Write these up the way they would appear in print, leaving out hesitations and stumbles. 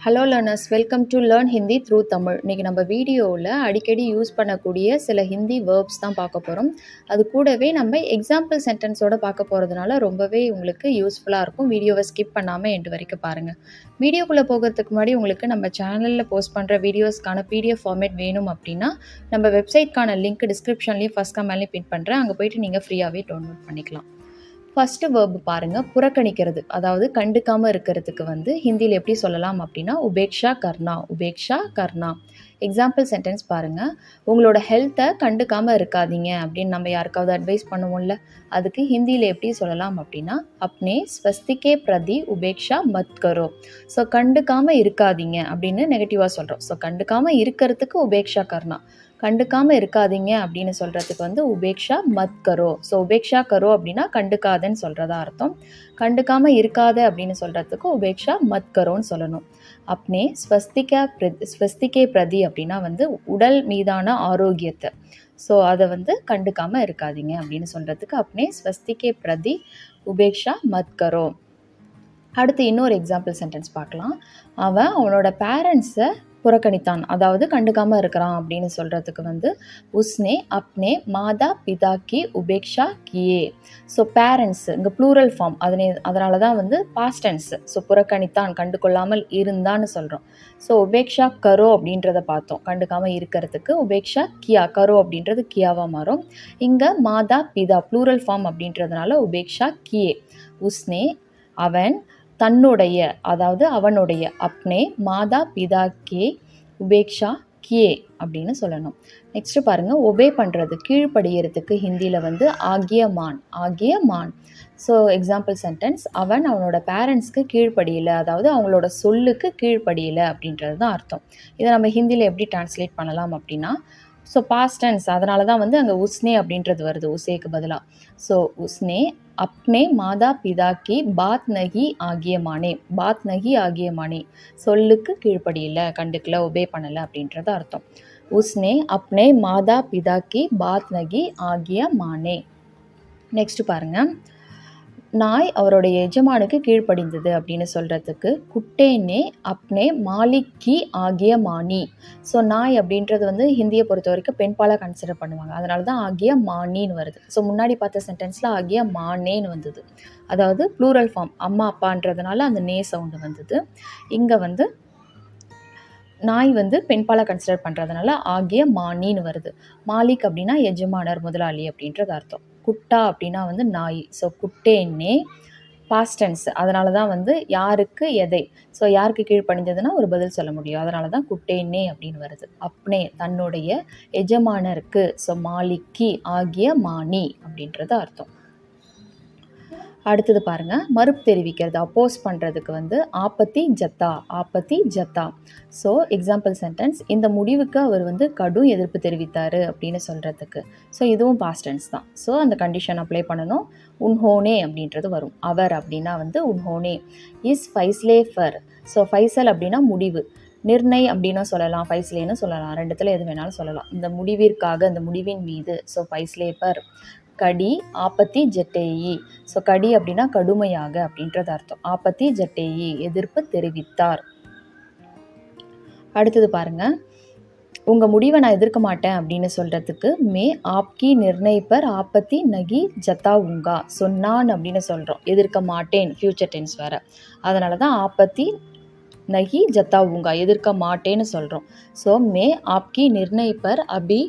Hello learners, welcome to learn Hindi through Tamil. இன்றைக்கி நம்ம வீடியோவில் அடிக்கடி யூஸ் பண்ணக்கூடிய சில ஹிந்தி வேர்ப்ஸ் தான் பார்க்க போகிறோம். அது கூடவே நம்ம எக்ஸாம்பிள் சென்டென்ஸோடு பார்க்க போகிறதுனால ரொம்பவே உங்களுக்கு யூஸ்ஃபுல்லாக இருக்கும். வீடியோவை ஸ்கிப் பண்ணாமல் எண்டு வரைக்கும் பாருங்கள். வீடியோக்குள்ளே போகிறதுக்கு முன்னாடி உங்களுக்கு நம்ம சேனலில் போஸ்ட் பண்ணுற வீடியோஸ்க்கான PDF ஃபார்மேட் வேணும் அப்படின்னா நம்ம வெப்சைட்க்கான லிங்க் டிஸ்கிரிப்ஷன்லேயும் ஃபஸ்ட் கமெண்ட்லேயும் பின் பண்ணுறேன். அங்கே போய்ட்டு நீங்கள் ஃப்ரீயாகவே டவுன்லோட் பண்ணிக்கலாம். ஃபஸ்ட்டு வேர்பு பாருங்கள், புறக்கணிக்கிறது, அதாவது கண்டுக்காமல் இருக்கிறதுக்கு ஹிந்தியில் எப்படி சொல்லலாம் அப்படின்னா உபேக்ஷா கர்னா. உபேக்ஷா கர்னா. எக்ஸாம்பிள் சென்டென்ஸ் பாருங்கள். உங்களோட ஹெல்த்தை கண்டுக்காமல் இருக்காதீங்க அப்படின்னு நம்ம யாருக்காவது அட்வைஸ் பண்ணுவோம்ல, அதுக்கு ஹிந்தியில் எப்படி சொல்லலாம் அப்படின்னா அப்னே ஸ்வஸ்திகே பிரதி உபேக்ஷா மத் கரோ. ஸோ கண்டுக்காமல் இருக்காதீங்க அப்படின்னு நெகட்டிவாக சொல்கிறோம். ஸோ கண்டுக்காமல் இருக்கிறதுக்கு உபேக்ஷா கர்னா, கண்டுக்காமல் இருக்காதீங்க அப்படின்னு சொல்கிறதுக்கு உபேக்ஷா மத் கரோ. ஸோ உபேக்ஷா கரோ அப்படின்னா கண்டுக்காதன்னு சொல்கிறதா அர்த்தம். கண்டுக்காமல் இருக்காத அப்படின்னு சொல்கிறதுக்கு உபேக்ஷா மத் கரோன்னு சொல்லணும். அப்னே ஸ்வஸ்திகே பிரதி அப்படின்னா உடல் மீதான ஆரோக்கியத்தை, ஸோ அதை கண்டுக்காமல் இருக்காதீங்க அப்படின்னு சொல்கிறதுக்கு அப்னே ஸ்வஸ்திகே பிரதி உபேக்ஷா மத் கரோ. அடுத்து இன்னொரு எக்ஸாம்பிள் சென்டென்ஸ் பார்க்கலாம். அவனோட பேரண்ட்ஸை புறக்கணித்தான், அதாவது கண்டுக்காமல் இருக்கிறான் அப்படின்னு சொல்கிறதுக்கு உஸ்னே அப்னே மாதா பிதா கி உபேக்ஷா கியே. ஸோ பேரண்ட்ஸ் இங்கே ப்ளூரல் ஃபார்ம், அதனால தான் பாஸ்ட் டென்ஸ். ஸோ புறக்கணித்தான், கண்டுகொள்ளாமல் இருந்தான்னு சொல்கிறோம். ஸோ உபேக்ஷா கரோ அப்படின்றத பார்த்தோம். கண்டுக்காமல் இருக்கிறதுக்கு உபேக்ஷா கியா, கரோ அப்படின்றது கியாவாக மாறும். இங்கே மாதா பிதா ப்ளூரல் ஃபார்ம் அப்படின்றதுனால உபேக்ஷா கியே. உஸ்னே அவன், தன்னுடைய, அதாவது அவனுடைய, அப்னே மாதா பிதா கே உபேக்ஷா கியே அப்படின்னு சொல்லணும். நெக்ஸ்ட்டு பாருங்கள், ஒபே பண்ணுறது, கீழ்ப்படிகிறதுக்கு ஹிந்தியில் ஆகிய மான். ஆகிய மான். ஸோ எக்ஸாம்பிள் சென்டென்ஸ், அவனோட பேரண்ட்ஸ்க்கு கீழ்ப்படியலை, அதாவது அவங்களோட சொல்லுக்கு கீழ்ப்படியலை அப்படின்றது தான் அர்த்தம். இதை நம்ம ஹிந்தியில் எப்படி டிரான்ஸ்லேட் பண்ணலாம் அப்படின்னா, ஸோ பாஸ்ட் டென்ஸ், அதனால தான் அங்கே உஸ்னே அப்படின்றது வருது உசேக்கு பதிலாக. ஸோ உஸ்னே அப்னே மாதா பிதா கி பாத் நகி ஆகிய மானே. பாத் நகி ஆகிய மானே, சொல்லுக்கு கீழ்ப்படியில்லை, கண்டுக்கல, ஒபே பண்ணலை அப்படின்றது அர்த்தம். உஸ்னே அப்னே மாதா பிதா கி பாத் நகி ஆகிய மானே. நெக்ஸ்ட் பாருங்கள், நாய் அவருடைய எஜமானுக்கு கீழ்ப்படிந்தது அப்படின்னு சொல்கிறதுக்கு குட்டேனே அப்னே மாலிக்கி ஆகிய மானி. ஸோ நாய் அப்படின்றது ஹிந்தியை பொறுத்த வரைக்கும் பெண்பாலாக கன்சிடர் பண்ணுவாங்க, அதனால தான் ஆகிய மானின்னு வருது. ஸோ முன்னாடி பார்த்த சென்டென்ஸில் ஆகிய மானேன்னு வந்தது, அதாவது ப்ளூரல் ஃபார்ம், அம்மா அப்பான்றதுனால அந்த நே சவுண்டு வந்தது. இங்கே நாய் பெண்பாலாக கன்சிடர் பண்ணுறதுனால ஆகிய மானின்னு வருது. மாலிக் அப்படின்னா எஜமானர், முதலாளி அப்படின்றது அர்த்தம். குட்டா அப்படின்னா நாய். ஸோ குட்டேன்னே பாஸ்ட் டென்ஸ், அதனால தான் யாருக்கு எதை, ஸோ யாருக்கு கீழ்ப்படிந்ததுன்னா ஒரு பதில் சொல்ல முடியும், அதனால தான் குட்டேன்னே அப்படின்னு வருது. அப்னே தன்னுடைய, எஜமானருக்கு, ஸோ மாலிக்கி ஆகிய மானி அப்படின்றது அர்த்தம். அடுத்தது பாருங்கள், மறுப்பு தெரிவிக்கிறது, அப்போஸ் பண்ணுறதுக்கு ஆப்பத்தி ஜத்தா. ஆப்பத்தி ஜத்தா. ஸோ எக்ஸாம்பிள் சென்டென்ஸ், இந்த முடிவுக்கு அவர் கடும் எதிர்ப்பு தெரிவித்தார் அப்படின்னு சொல்கிறதுக்கு. ஸோ இதுவும் பாஸ்ட் டென்ஸ் தான். ஸோ அந்த கண்டிஷன் அப்ளை பண்ணணும். உன்ஹோனே அப்படின்றது வரும். அவர் அப்படின்னா உன்ஹோனே. இஸ் ஃபைஸ்லே ஃபர். ஸோ ஃபைசல் அப்படின்னா முடிவு, நிர்ணய் அப்படின்னு சொல்லலாம், ஃபைஸ்லேன்னு சொல்லலாம், ரெண்டுத்தில் எது வேணாலும் சொல்லலாம். இந்த முடிவிற்காக, இந்த முடிவின் மீது. ஸோ ஃபைஸ்லே பர். கடி ஆப்பத்தி ஜட்டேயி. ஸோ கடி அப்படின்னா கடுமையாக அப்படின்றது அர்த்தம். ஆப்பத்தி ஜட்டேயி எதிர்ப்பு தெரிவித்தார். அடுத்தது பாருங்க, உங்கள் முடிவை நான் எதிர்க்க மாட்டேன் அப்படின்னு சொல்கிறதுக்கு மே ஆப்கி நிர்ணய் பர் ஆப்பத்தி நகி ஜத்தா உங்கா. ஸோ நான் அப்படின்னு சொல்கிறோம், எதிர்க்க மாட்டேன், ஃப்யூச்சர் டென்ஸ் வேறு, அதனால தான் ஆப்பத்தி நகி ஜத்தா உங்கா, எதிர்க்க மாட்டேன்னு சொல்கிறோம். ஸோ மே ஆப்கி நிர்ணய் பர் அபி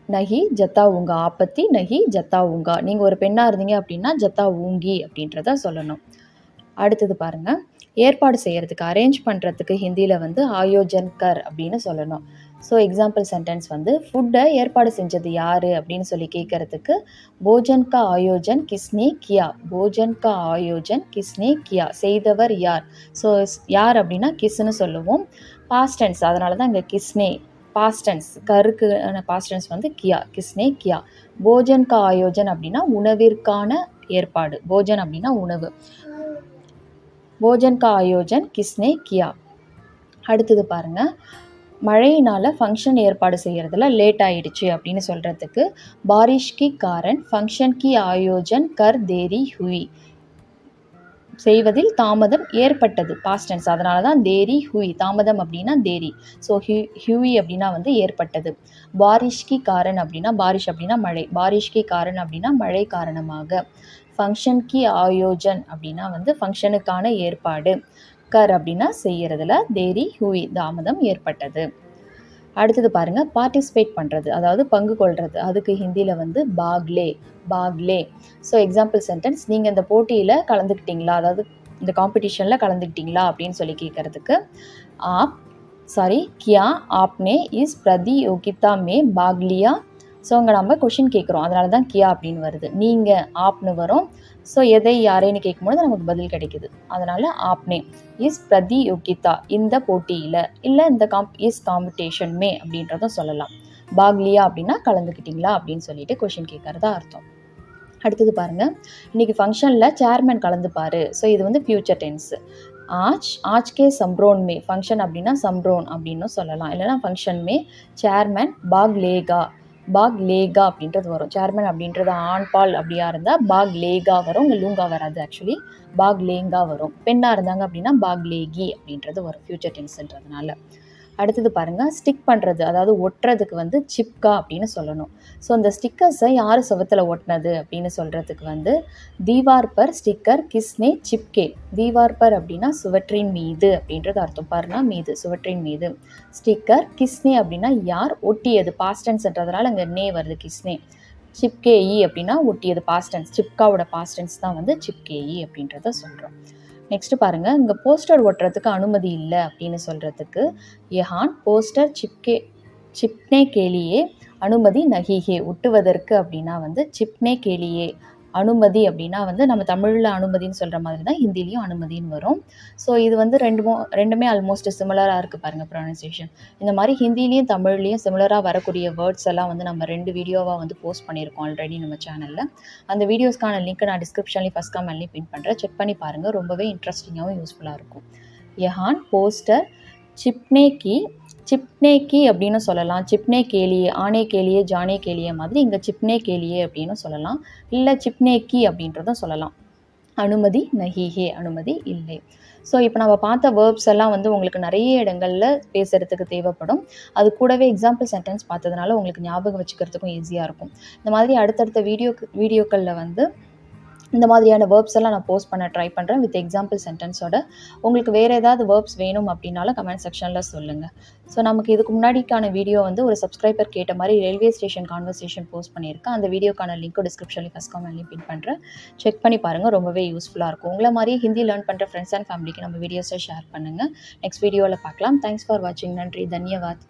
நகி ஜத்தா ஊங்கா. ஆப்பத்தி நகி ஜத்தா ஊங்கா. நீங்கள் ஒரு பெண்ணாக இருந்தீங்க அப்படின்னா ஜத்தா ஊங்கி அப்படின்றத சொல்லணும். அடுத்தது பாருங்கள், ஏற்பாடு செய்கிறதுக்கு, அரேஞ்ச் பண்ணுறதுக்கு ஹிந்தியில் ஆயோஜன் கர் அப்படின்னு சொல்லணும். ஸோ எக்ஸாம்பிள் சென்டென்ஸ் ஃபுட்டை ஏற்பாடு செஞ்சது யார் அப்படின்னு சொல்லி கேட்குறதுக்கு போஜன் கா ஆயோஜன் கிஸ்னே கியா. போஜன் கா ஆயோஜன் கிஸ்னே கியா, செய்தவர் யார். ஸோ யார் அப்படின்னா கிஸ்ன்னு சொல்லுவோம். பாஸ்ட் டென்ஸ், அதனால தான் இங்கே கிஸ்னே பாஸ்ட் டென்ஸ், கருக்கு பாஸ்ட் டென்ஸ் கியா, கிஸ்னே கியா. போஜன் கா ஆயோஜன் அப்படின்னா உணவிற்கான ஏற்பாடு. போஜன் அப்படின்னா உணவு. போஜன் கா ஆயோஜன் கிஸ்னே கியா. அடுத்தது பாருங்கள், மழையினால் ஃபங்க்ஷன் ஏற்பாடு செய்கிறதுல லேட் ஆகிடுச்சு அப்படின்னு சொல்கிறதுக்கு பாரிஷ் கி காரன் ஃபங்க்ஷன் கி ஆயோஜன் கர் தேரி ஹுய். செய்வதில் தாமதம் ஏற்பட்டது பாஸ்ட் டென்ஸ். அதனால தான் தேரி ஹுய். தாமதம் அப்படின்னா தேரி. ஸோ ஹுய் அப்படின்னா வந்து ஏற்பட்டது. பாரிஷ் கி காரன் அப்படின்னா பாரிஷ் அப்படின்னா மழை. பாரிஷ் கி காரன் அப்படின்னா மழை காரணமாக. ஃபங்க்ஷன் கி ஆயோஜன் அப்படின்னா வந்து ஃபங்க்ஷனுக்கான ஏற்பாடு. கர் அப்படின்னா செய்யறதுல தேரி ஹுய் தாமதம் ஏற்பட்டது. அடுத்தது பாருங்க, பார்ட்டிசிபேட் பண்ணுறது, அதாவது பங்கு கொள்வது. அதுக்கு ஹிந்தியில் வந்து Baglay. Baglay. So example sentence, நீங்கள் இந்த போட்டியில் கலந்துக்கிட்டீங்களா, அதாவது இந்த காம்படிஷனில் கலந்துக்கிட்டீங்களா அப்படின்னு சொல்லி கேட்குறதுக்கு ஆப் கியா ஆப்னே இஸ் பிரதியோகிதா மே பாக்லியா. ஸோ அங்கே நம்ம கொஷின் கேட்குறோம், அதனால தான் கியா அப்படின்னு வருது. நீங்கள் ஆப்னு வரும். ஸோ எதை யாரேன்னு கேட்கும்போது நமக்கு பதில் கிடைக்குது. அதனால் ஆப்னே இஸ் பிரதியோகிதா இந்த போட்டியில், இல்லை இந்த இஸ் காம்படிஷன் மே அப்படின்றதும் சொல்லலாம். பாக்லியா அப்படின்னா கலந்துக்கிட்டீங்களா அப்படின்னு சொல்லிட்டு கொஷின் கேட்கறதா அர்த்தம். அடுத்தது பாருங்கள், இன்றைக்கி ஃபங்க்ஷனில் சேர்மேன் கலந்துப்பார். ஸோ இது வந்து ஃப்யூச்சர் டென்ஸு. ஆஜ்கே சம்ப்ரோன் மே. ஃபங்க்ஷன் அப்படின்னா சம்ப்ரோன் அப்படின்னு சொல்லலாம், இல்லைனா ஃபங்க்ஷன் மே சேர்மேன் பாக் லேகா அப்படின்றது வரும். சேர்மன் அப்படின்றது ஆண் பால் அப்படியா இருந்தால் பாக் லேகா வரும். இங்கே லூங்கா வராது, ஆக்சுவலி பாக் லேங்கா வரும். பெண்ணாக இருந்தாங்க அப்படின்னா பாக் லேகி அப்படின்றது வரும் ஃப்யூச்சர் டென்ஸ்ன்றதுனால. அடுத்தது பாருங்கள், ஸ்டிக் பண்ணுறது, அதாவது ஒட்டுறதுக்கு வந்து சிப்கா அப்படின்னு சொல்லணும். ஸோ அந்த ஸ்டிக்கர்ஸை யார் சுவத்தில் ஒட்டினது அப்படின்னு சொல்கிறதுக்கு வந்து தீவார் பர் ஸ்டிக்கர் கிஸ்னே சிப்கே. தீவார் பர் அப்படின்னா சுவற்றின் மீது அப்படின்றது அர்த்தம். பர்னா மீது, சுவற்றின் மீது. ஸ்டிக்கர் கிஸ்னே அப்படின்னா யார், ஒட்டியது. பாஸ்டன்ஸ்ன்றதுனால அங்கே நே வருது, கிஸ்னே. சிப்கேஇ அப்படின்னா ஒட்டியது, பாஸ்டன்ஸ். சிப்காவோட பாஸ்டன்ஸ் தான் வந்து சிப்கேஇ அப்படின்றத சொல்கிறோம். நெக்ஸ்ட் பாருங்கள், இங்கே போஸ்டர் ஒட்டுறதுக்கு அனுமதி இல்லை அப்படின்னு சொல்கிறதுக்கு யஹான் போஸ்டர் சிப்னே கேலியே அனுமதி நகிஹே. ஒட்டுவதற்கு அப்படின்னா வந்து சிப்னே கேலியே அனுமதி அப்படின்னா வந்து நம்ம தமிழில் அனுமதின்னு சொல்கிற மாதிரி தான் ஹிந்திலையும் அனுமதின்னு வரும். ஸோ இது வந்து ரெண்டுமே ஆல்மோஸ்ட் சிமிலராக இருக்குது பாருங்கள் ப்ரொனன்சியேஷன். இந்த மாதிரி ஹிந்திலையும் தமிழ்லையும் சிமிலராக வரக்கூடிய வேர்ட்ஸ் எல்லாம் வந்து நம்ம 2 வீடியோவாக வந்து போஸ்ட் பண்ணியிருக்கோம் ஆல்ரெடி நம்ம சேனலில். அந்த வீடியோஸ்க்கான லிங்க் நான் டிஸ்கிரிப்ஷன்லேயும் ஃபஸ்ட் கமெண்ட்லேயும் பின் பண்ணுறேன், செக் பண்ணி பாருங்கள். ரொம்பவே இன்ட்ரெஸ்டிங்காகவும் யூஸ்ஃபுல்லாக இருக்கும். யஹான் போஸ்டர் சிப்னே கி அப்படின்னு சொல்லலாம். சிப்னே கேலியே, ஆனே கேலியே, ஜானே கேலியே மாதிரி இங்கே சிப்னே கேலியே அப்படின்னு சொல்லலாம், இல்லை சிப்னே கி அப்படின்றதும் சொல்லலாம். அனுமதி நஹிஹே, அனுமதி இல்லை. ஸோ இப்போ நம்ம பார்த்த வேர்ப்ஸ் எல்லாம் வந்து உங்களுக்கு நிறைய இடங்களில் பேசுகிறதுக்கு தேவைப்படும். அது கூடவே எக்ஸாம்பிள் சென்டென்ஸ் பார்த்ததுனால உங்களுக்கு ஞாபகம் வச்சுக்கிறதுக்கும் ஈஸியாக இருக்கும். இந்த மாதிரி அடுத்தடுத்த வீடியோக்களில் வந்து இந்த மாதிரியான வேர்ப்ஸ் எல்லாம் நான் போஸ்ட் பண்ண ட்ரை பண்ணுறேன் வித் எக்ஸாம்பிள் சென்டென்ஸோட. உங்களுக்கு வேறு ஏதாவது வேர்ப்ஸ் வேணும் அப்படின்னாலும் கமெண்ட் செக்ஷனில் சொல்லுங்கள். ஸோ நமக்கு இதுக்கு முன்னாடிக்கான வீடியோ வந்து ஒரு சப்ஸ்கிரைபர் கேட்ட மாதிரி ரயில்வே ஸ்டேஷன் கான்வர்சேஷன் போஸ்ட் பண்ணியிருக்கேன். அந்த வீடியோக்கான லிங்க்கும் டிஸ்கிரிப்ஷன்லேயும் ஃபஸ்ட் கமெண்ட்லேயும் பின் பண்ணுறேன், செக் பண்ணி பாருங்கள். ரொம்பவே யூஸ்ஃபுல்லாக இருக்கும். உங்களை மாதிரியே ஹிந்தி லேர்ன் பண்ணுற ஃப்ரெண்ட்ஸ் அண்ட் ஃபேமிலிக்கு நம்ம வீடியோஸை ஷேர் பண்ணுங்கள். நெக்ஸ்ட் வீடியோவில் பார்க்கலாம். தேங்க்ஸ் ஃபார் வாட்சிங். நன்றி, தன்யவாத்.